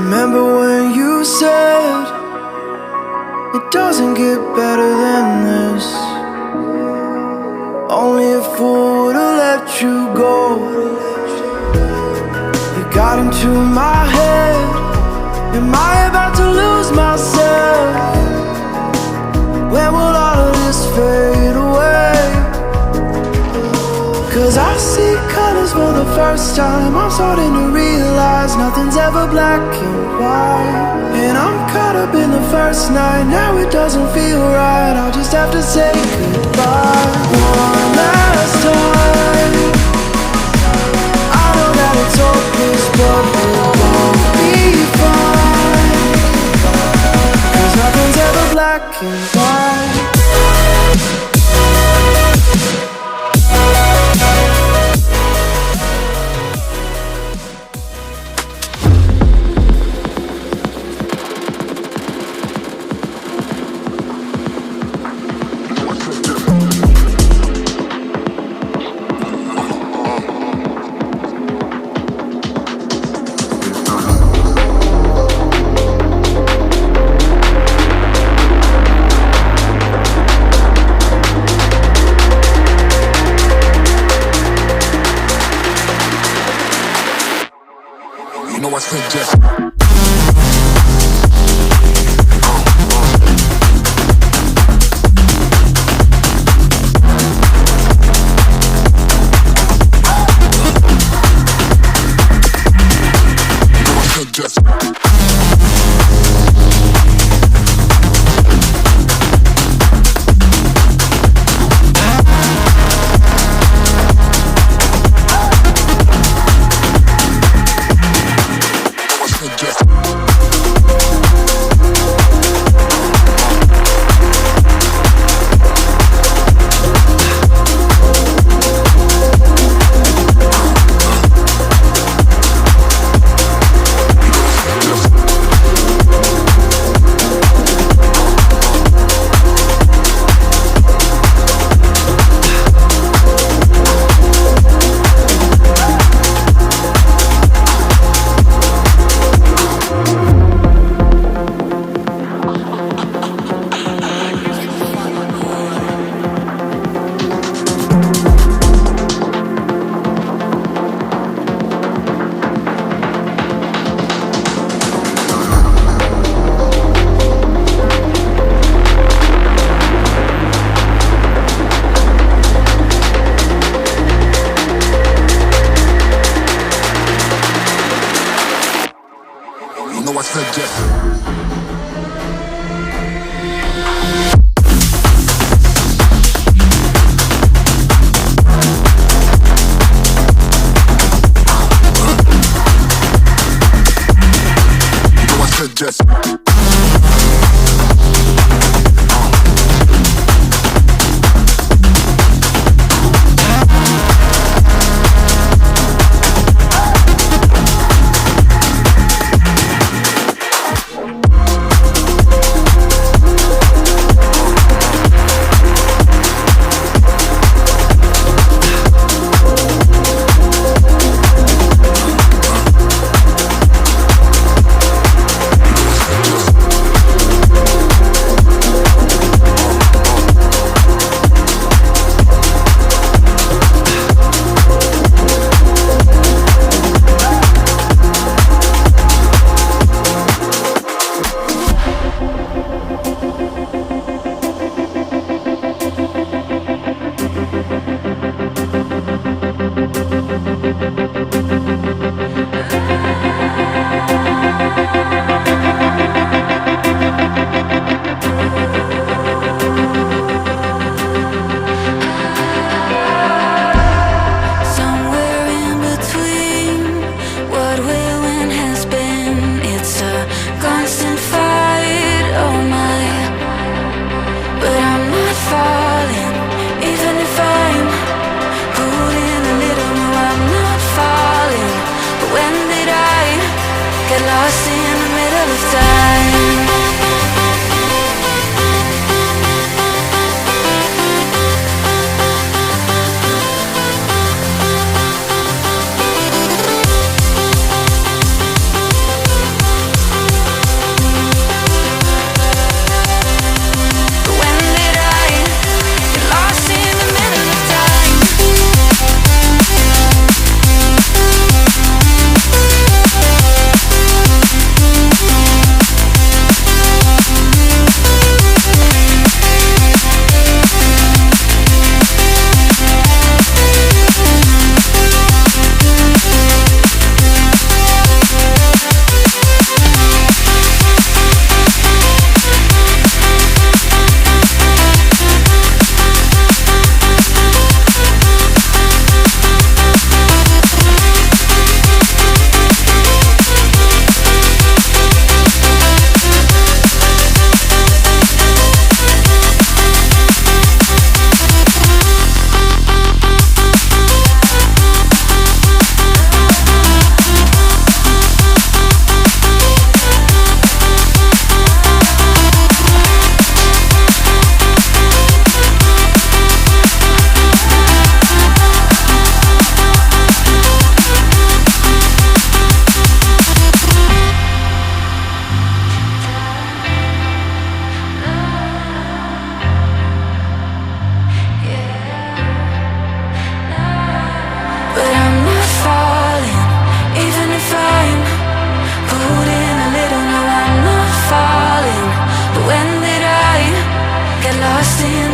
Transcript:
Remember when you said it doesn't get better than this? Only a fool would've let you go. You got into my head. Am I about to lose myself? When will all of this fade away? Cause I see colors for the first time. I'm starting to realize nothing's ever black and white. And I'm caught up in the first night. Now it doesn't feel right. I'll just have to say goodbye one last time. I know that it's hopeless, but we'll both be fine. Cause nothing's ever black and white. You know I said just just lost in